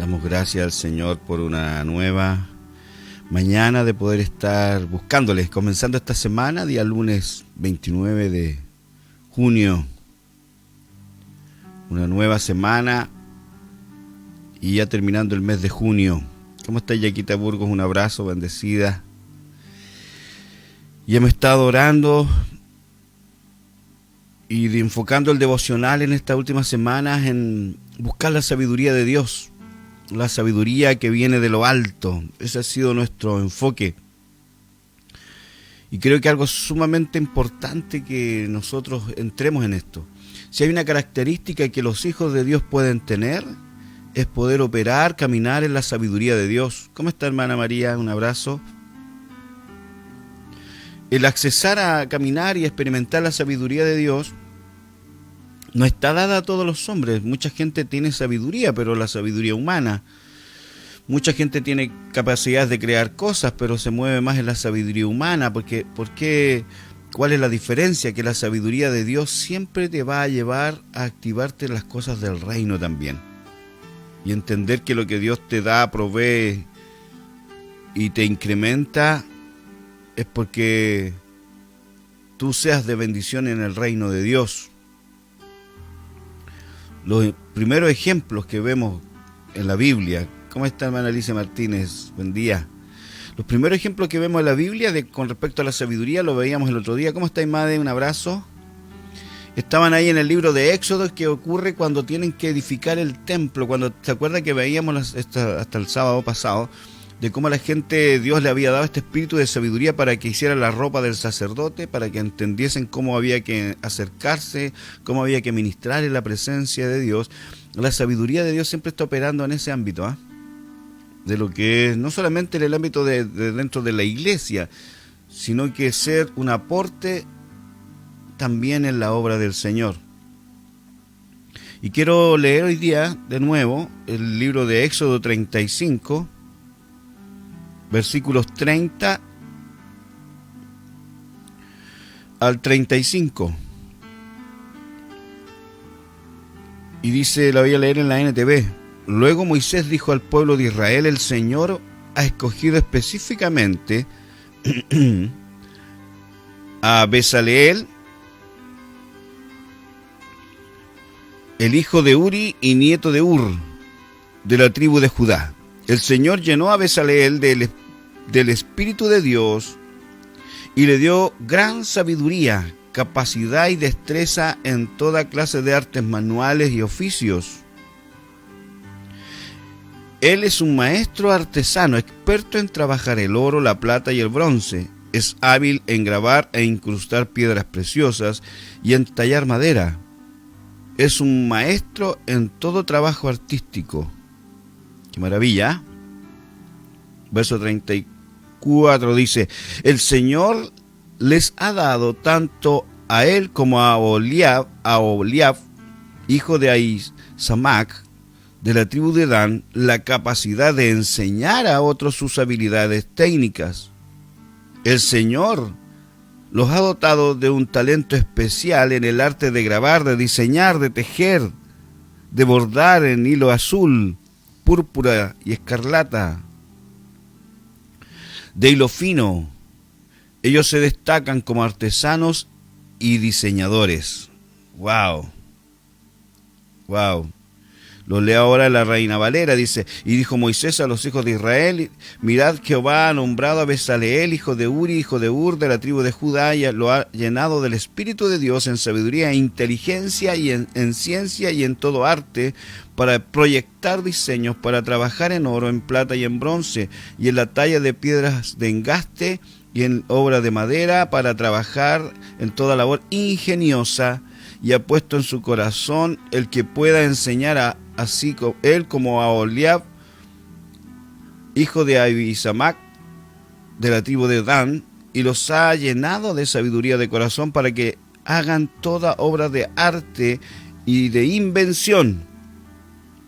Damos gracias al Señor por una nueva mañana de poder estar buscándoles, comenzando esta semana, día lunes 29 de junio. Una nueva semana y ya terminando el mes de junio. ¿Cómo está Yaquita Burgos? Un abrazo, bendecida. Y hemos estado orando y enfocando el devocional en estas últimas semanas en buscar la sabiduría de Dios. La sabiduría que viene de lo alto. Ese ha sido nuestro enfoque. Y creo que algo sumamente importante que nosotros entremos en esto. Si hay una característica que los hijos de Dios pueden tener, es poder operar, caminar en la sabiduría de Dios. ¿Cómo está, hermana María? Un abrazo. El accesar a caminar y experimentar la sabiduría de Dios no está dada a todos los hombres. Mucha gente tiene sabiduría, pero la sabiduría humana. Mucha gente tiene capacidad de crear cosas, pero se mueve más en la sabiduría humana. ¿Cuál es la diferencia? Que la sabiduría de Dios siempre te va a llevar a activarte en las cosas del reino también. Y entender que lo que Dios te da, provee y te incrementa es porque tú seas de bendición en el reino de Dios. Los primeros ejemplos que vemos en la Biblia. ¿Cómo está, hermana Alicia Martínez? Buen día. Los primeros ejemplos que vemos en la Biblia con respecto a la sabiduría lo veíamos el otro día. ¿Cómo está, Imade? Un abrazo. Estaban ahí en el libro de Éxodo, que ocurre cuando tienen que edificar el templo. Cuando se acuerda que veíamos hasta el sábado pasado de cómo a la gente Dios le había dado este espíritu de sabiduría para que hiciera la ropa del sacerdote, para que entendiesen cómo había que acercarse, cómo había que ministrar en la presencia de Dios. La sabiduría de Dios siempre está operando en ese ámbito, de lo que es no solamente en el ámbito de dentro de la iglesia, sino que ser un aporte también en la obra del Señor. Y quiero leer hoy día de nuevo el libro de Éxodo 35, versículos 30 al 35. Y dice, la voy a leer en la NTV. Luego Moisés dijo al pueblo de Israel: el Señor ha escogido específicamente a Bezaleel, el hijo de Uri y nieto de Ur, de la tribu de Judá. El Señor llenó a Bezaleel del Espíritu de Dios y le dio gran sabiduría, capacidad y destreza en toda clase de artes manuales y oficios. Él es un maestro artesano, experto en trabajar el oro, la plata y el bronce. Es hábil en grabar e incrustar piedras preciosas y en tallar madera. Es un maestro en todo trabajo artístico. ¡Qué maravilla! Verso 34 dice: el Señor les ha dado tanto a él como a Oholiab, hijo de Ahisamac, de la tribu de Dan, la capacidad de enseñar a otros sus habilidades técnicas. El Señor los ha dotado de un talento especial en el arte de grabar, de diseñar, de tejer, de bordar en hilo azul, púrpura y escarlata, de hilo fino. Ellos se destacan como artesanos y diseñadores. ¡Wow! ¡Wow! Lo leo ahora en la Reina Valera, dice: y dijo Moisés a los hijos de Israel: mirad, Jehová ha nombrado a Bezaleel, hijo de Uri, hijo de Ur, de la tribu de Judá, y lo ha llenado del Espíritu de Dios en sabiduría e inteligencia y en ciencia y en todo arte, para proyectar diseños, para trabajar en oro, en plata y en bronce, y en la talla de piedras de engaste y en obra de madera, para trabajar en toda labor ingeniosa. Y ha puesto en su corazón el que pueda enseñar así él como a Oholiab, hijo de Ahisamac, de la tribu de Dan, y los ha llenado de sabiduría de corazón para que hagan toda obra de arte y de invención,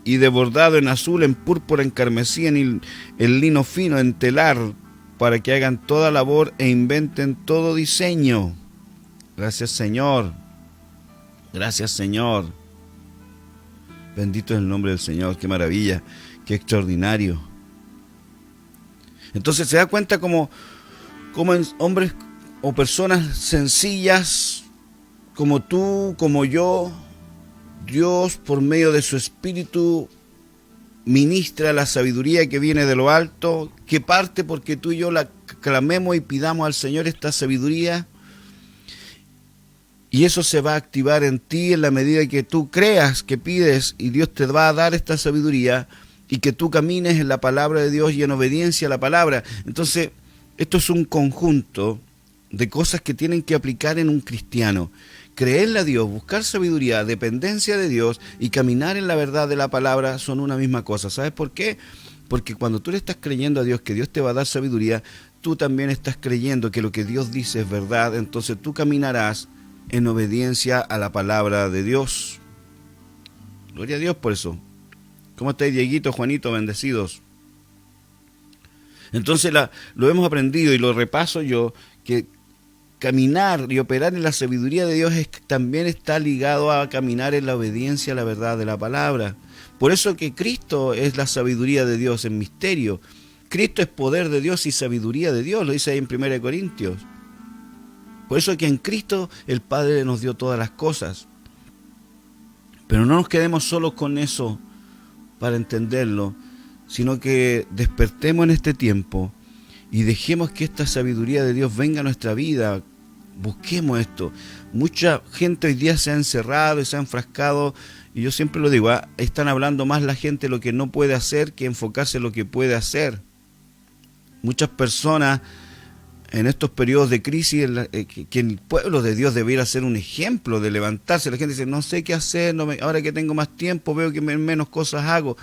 y de bordado en azul, en púrpura, en carmesí, en lino fino, en telar, para que hagan toda labor e inventen todo diseño. Gracias, Señor. Gracias, Señor. Bendito es el nombre del Señor, qué maravilla, qué extraordinario. Entonces se da cuenta como hombres o personas sencillas, como tú, como yo, Dios por medio de su Espíritu ministra la sabiduría que viene de lo alto, que parte porque tú y yo la clamemos y pidamos al Señor esta sabiduría. Y eso se va a activar en ti en la medida que tú creas que pides y Dios te va a dar esta sabiduría y que tú camines en la palabra de Dios y en obediencia a la palabra. Entonces, esto es un conjunto de cosas que tienen que aplicar en un cristiano. Creerle a Dios, buscar sabiduría, dependencia de Dios y caminar en la verdad de la palabra son una misma cosa. ¿Sabes por qué? Porque cuando tú le estás creyendo a Dios que Dios te va a dar sabiduría, tú también estás creyendo que lo que Dios dice es verdad, entonces tú caminarás en obediencia a la palabra de Dios. Gloria a Dios por eso. ¿Cómo estáis, Dieguito, Juanito? Bendecidos. Entonces lo hemos aprendido y lo repaso yo, que caminar y operar en la sabiduría de Dios también está ligado a caminar en la obediencia a la verdad de la palabra. Por eso que Cristo es la sabiduría de Dios en misterio. Cristo es poder de Dios y sabiduría de Dios, lo dice ahí en 1 Corintios. Por eso que en Cristo el Padre nos dio todas las cosas. Pero no nos quedemos solos con eso para entenderlo, sino que despertemos en este tiempo y dejemos que esta sabiduría de Dios venga a nuestra vida. Busquemos esto. Mucha gente hoy día se ha encerrado y se ha enfrascado, y yo siempre lo digo, están hablando más la gente de lo que no puede hacer que enfocarse en lo que puede hacer. Muchas personas en estos periodos de crisis, que el pueblo de Dios debiera ser un ejemplo de levantarse. La gente dice, no sé qué hacer, ahora que tengo más tiempo, veo que menos cosas hago.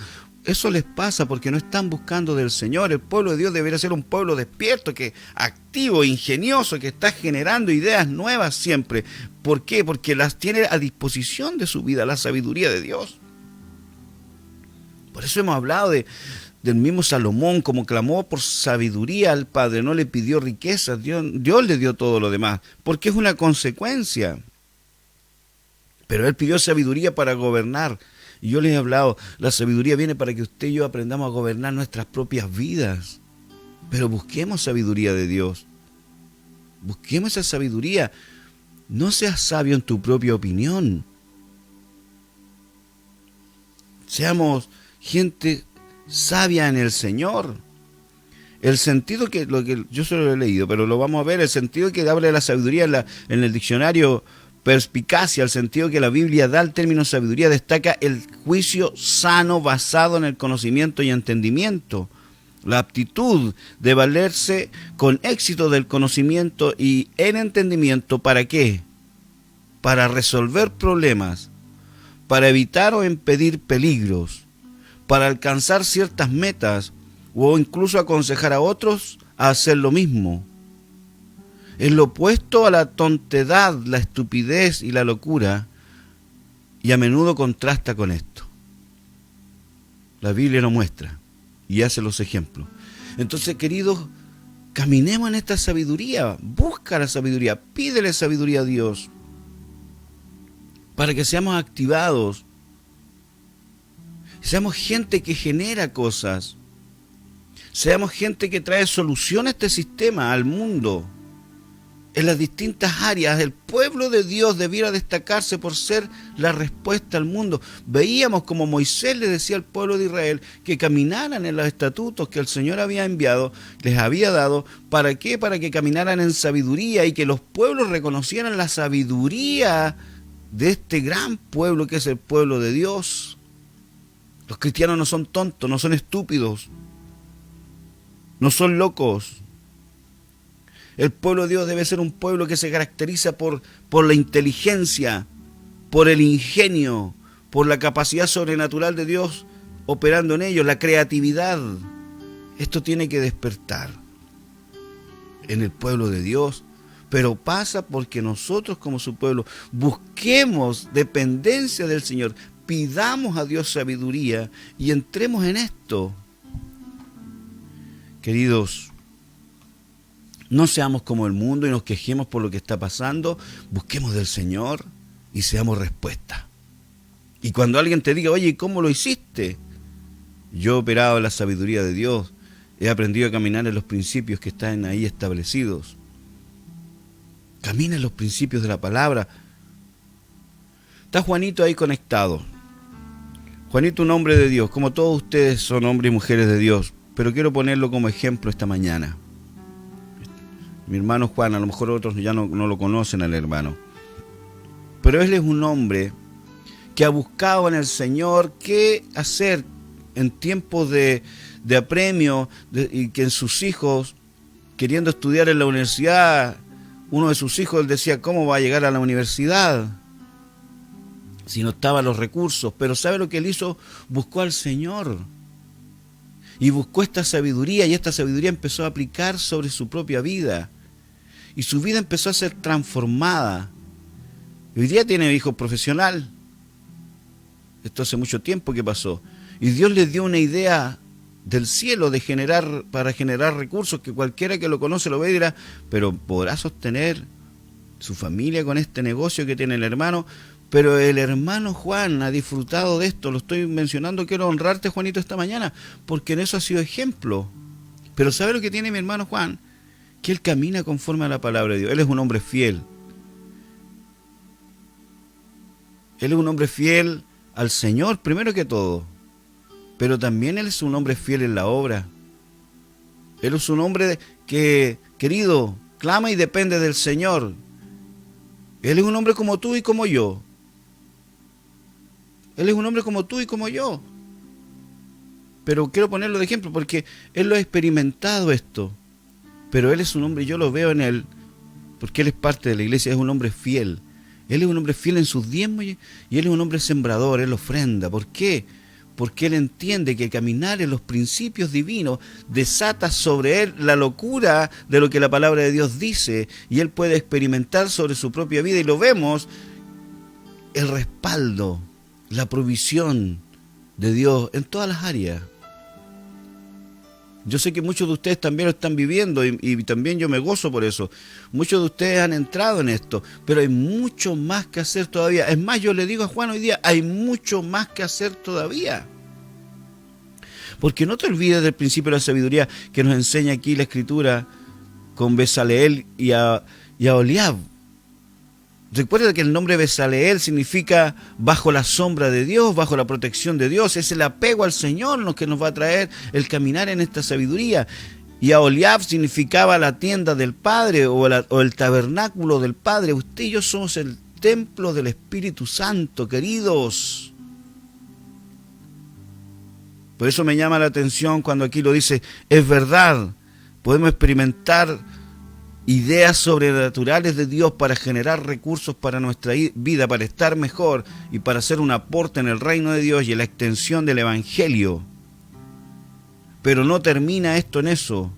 Eso les pasa porque no están buscando del Señor. El pueblo de Dios debería ser un pueblo despierto, activo, ingenioso, que está generando ideas nuevas siempre. ¿Por qué? Porque las tiene a disposición de su vida, la sabiduría de Dios. Por eso hemos hablado del mismo Salomón, como clamó por sabiduría al Padre, no le pidió riquezas, Dios le dio todo lo demás, porque es una consecuencia. Pero él pidió sabiduría para gobernar. Y yo les he hablado, la sabiduría viene para que usted y yo aprendamos a gobernar nuestras propias vidas. Pero busquemos sabiduría de Dios. Busquemos esa sabiduría. No seas sabio en tu propia opinión. Seamos gente sabia en el Señor. El sentido lo que yo solo lo he leído, pero lo vamos a ver, el sentido que habla de la sabiduría en el diccionario perspicacia, el sentido que la Biblia da al término sabiduría, destaca el juicio sano basado en el conocimiento y entendimiento, la aptitud de valerse con éxito del conocimiento y el entendimiento. ¿Para qué? Para resolver problemas, para evitar o impedir peligros, para alcanzar ciertas metas o incluso aconsejar a otros a hacer lo mismo. Es lo opuesto a la tontedad, la estupidez y la locura, y a menudo contrasta con esto. La Biblia lo muestra y hace los ejemplos. Entonces, queridos, caminemos en esta sabiduría, busca la sabiduría, pídele sabiduría a Dios, para que seamos activados, seamos gente que genera cosas, seamos gente que trae solución a este sistema, al mundo. En las distintas áreas, el pueblo de Dios debiera destacarse por ser la respuesta al mundo. Veíamos como Moisés le decía al pueblo de Israel que caminaran en los estatutos que el Señor había enviado, les había dado. ¿Para qué? Para que caminaran en sabiduría y que los pueblos reconocieran la sabiduría de este gran pueblo que es el pueblo de Dios. Los cristianos no son tontos, no son estúpidos, no son locos. El pueblo de Dios debe ser un pueblo que se caracteriza por la inteligencia, por el ingenio, por la capacidad sobrenatural de Dios operando en ellos, la creatividad. Esto tiene que despertar en el pueblo de Dios, pero pasa porque nosotros como su pueblo busquemos dependencia del Señor, pidamos a Dios sabiduría y entremos en esto. Queridos, no seamos como el mundo y nos quejemos por lo que está pasando. Busquemos del Señor y seamos respuesta. Y cuando alguien te diga, oye, ¿cómo lo hiciste? Yo he operado en la sabiduría de Dios, he aprendido a caminar en los principios que están ahí establecidos. Camina en los principios de la palabra. Está Juanito ahí conectado. Juanito, un hombre de Dios, como todos ustedes son hombres y mujeres de Dios, pero quiero ponerlo como ejemplo esta mañana. Mi hermano Juan, a lo mejor otros ya no lo conocen al hermano, pero él es un hombre que ha buscado en el Señor qué hacer en tiempos de apremio, y que en sus hijos, queriendo estudiar en la universidad, uno de sus hijos él decía, ¿cómo va a llegar a la universidad si no estaban los recursos? Pero ¿sabe lo que él hizo? Buscó al Señor y buscó esta sabiduría, y esta sabiduría empezó a aplicar sobre su propia vida, y su vida empezó a ser transformada. Hoy día tiene hijo profesional. Esto hace mucho tiempo que pasó. Y Dios le dio una idea del cielo para generar recursos, que cualquiera que lo conoce lo ve y dirá, pero ¿podrá sostener su familia con este negocio que tiene el hermano? Pero el hermano Juan ha disfrutado de esto. Lo estoy mencionando, quiero honrarte, Juanito, esta mañana, porque en eso ha sido ejemplo. Pero ¿sabe lo que tiene mi hermano Juan? Que él camina conforme a la palabra de Dios. Él es un hombre fiel. Él es un hombre fiel al Señor, primero que todo. Pero también él es un hombre fiel en la obra. Él es un hombre que, querido, clama y depende del Señor. Él es un hombre como tú y como yo. Él es un hombre como tú y como yo. Pero quiero ponerlo de ejemplo porque él lo ha experimentado esto. Pero él es un hombre, yo lo veo en él, porque él es parte de la iglesia, es un hombre fiel. Él es un hombre fiel en sus diezmos y él es un hombre sembrador, él ofrenda. ¿Por qué? Porque él entiende que caminar en los principios divinos desata sobre él la locura de lo que la palabra de Dios dice, y él puede experimentar sobre su propia vida, y lo vemos, el respaldo, la provisión de Dios en todas las áreas. Yo sé que muchos de ustedes también lo están viviendo y también yo me gozo por eso. Muchos de ustedes han entrado en esto, pero hay mucho más que hacer todavía. Es más, yo le digo a Juan hoy día, hay mucho más que hacer todavía. Porque no te olvides del principio de la sabiduría que nos enseña aquí la Escritura con Besaleel y a Oholiab. Recuerda que el nombre Besaleel significa bajo la sombra de Dios, bajo la protección de Dios. Es el apego al Señor lo que nos va a traer el caminar en esta sabiduría. Y Oholiab significaba la tienda del Padre o el tabernáculo del Padre. Usted y yo somos el templo del Espíritu Santo, queridos. Por eso me llama la atención cuando aquí lo dice, es verdad, podemos experimentar ideas sobrenaturales de Dios para generar recursos para nuestra vida, para estar mejor y para hacer un aporte en el reino de Dios y en la extensión del Evangelio. Pero no termina esto en eso.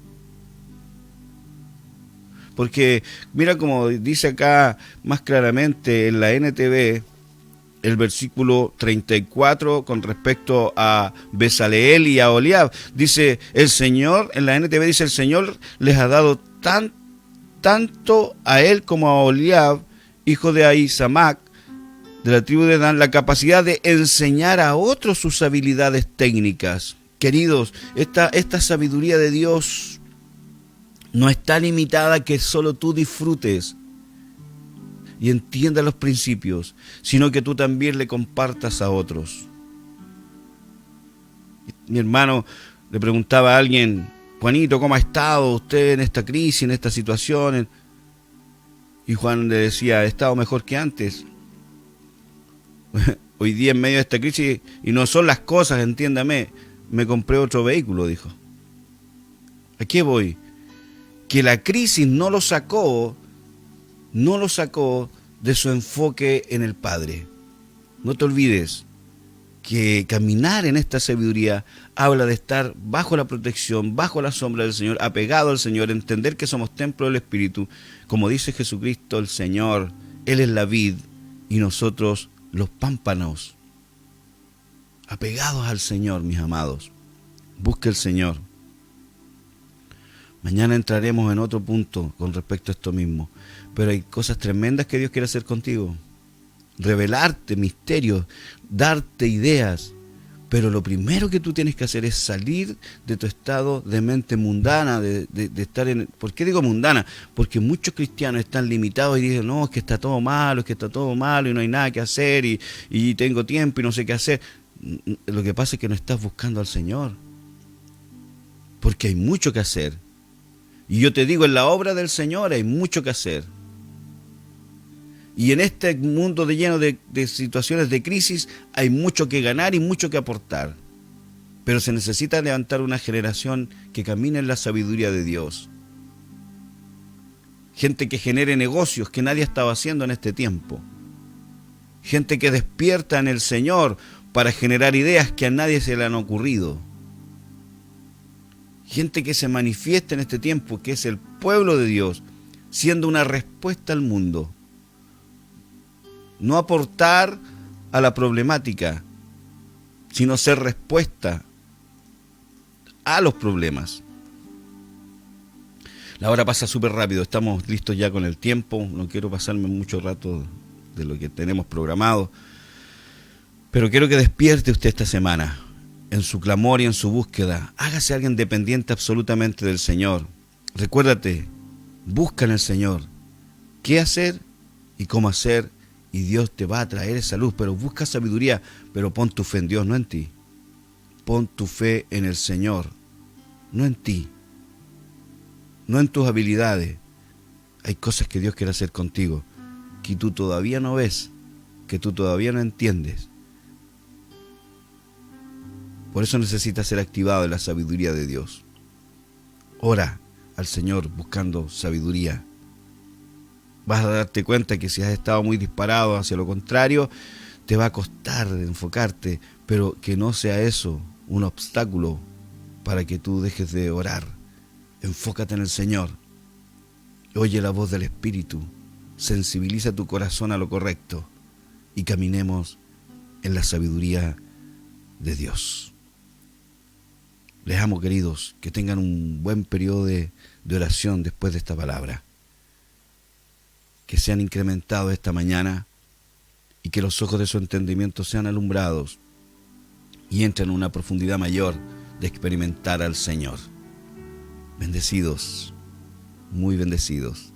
Porque mira como dice acá más claramente en la NTV, el versículo 34 con respecto a Besaleel y a Oholiab. Dice, el Señor, en la NTV dice, el Señor les ha dado tanto a él como a Oholiab, hijo de Ahisamac, de la tribu de Dan, la capacidad de enseñar a otros sus habilidades técnicas. Queridos, esta sabiduría de Dios no está limitada a que solo tú disfrutes y entiendas los principios, sino que tú también le compartas a otros. Mi hermano le preguntaba a alguien, Juanito, ¿cómo ha estado usted en esta crisis, en esta situación? Y Juan le decía, he estado mejor que antes. Hoy día en medio de esta crisis, y no son las cosas, entiéndame, me compré otro vehículo, dijo. ¿A qué voy? Que la crisis no lo sacó de su enfoque en el Padre. No te olvides que caminar en esta sabiduría habla de estar bajo la protección, bajo la sombra del Señor, apegado al Señor, entender que somos templo del Espíritu. Como dice Jesucristo, el Señor, Él es la vid y nosotros los pámpanos. Apegados al Señor, mis amados. Busque el Señor. Mañana entraremos en otro punto con respecto a esto mismo. Pero hay cosas tremendas que Dios quiere hacer contigo. revelarte misterios, darte ideas. Pero lo primero que tú tienes que hacer es salir de tu estado de mente mundana, de estar en... ¿Por qué digo mundana? Porque muchos cristianos están limitados y dicen, no, es que está todo malo, es que está todo malo y no hay nada que hacer y tengo tiempo y no sé qué hacer. Lo que pasa es que no estás buscando al Señor. Porque hay mucho que hacer. Y yo te digo, en la obra del Señor hay mucho que hacer. Y en este mundo lleno de situaciones de crisis hay mucho que ganar y mucho que aportar. Pero se necesita levantar una generación que camine en la sabiduría de Dios. Gente que genere negocios que nadie estaba haciendo en este tiempo. Gente que despierta en el Señor para generar ideas que a nadie se le han ocurrido. Gente que se manifiesta en este tiempo, que es el pueblo de Dios, siendo una respuesta al mundo. No aportar a la problemática, sino ser respuesta a los problemas. La hora pasa súper rápido, estamos listos ya con el tiempo, no quiero pasarme mucho rato de lo que tenemos programado, pero quiero que despierte usted esta semana, en su clamor y en su búsqueda. Hágase alguien dependiente absolutamente del Señor. Recuérdate, busca en el Señor qué hacer y cómo hacer, y Dios te va a traer esa luz. Pero busca sabiduría, pero pon tu fe en Dios, no en ti. Pon tu fe en el Señor, no en ti, no en tus habilidades. Hay cosas que Dios quiere hacer contigo, que tú todavía no ves, que tú todavía no entiendes. Por eso necesitas ser activado en la sabiduría de Dios. Ora al Señor buscando sabiduría. Vas a darte cuenta que si has estado muy disparado hacia lo contrario, te va a costar enfocarte, pero que no sea eso un obstáculo para que tú dejes de orar. Enfócate en el Señor. Oye la voz del Espíritu. Sensibiliza tu corazón a lo correcto y caminemos en la sabiduría de Dios. Les amo, queridos, que tengan un buen periodo de oración después de esta palabra. Que sean incrementados esta mañana y que los ojos de su entendimiento sean alumbrados y entren en una profundidad mayor de experimentar al Señor. Bendecidos, muy bendecidos.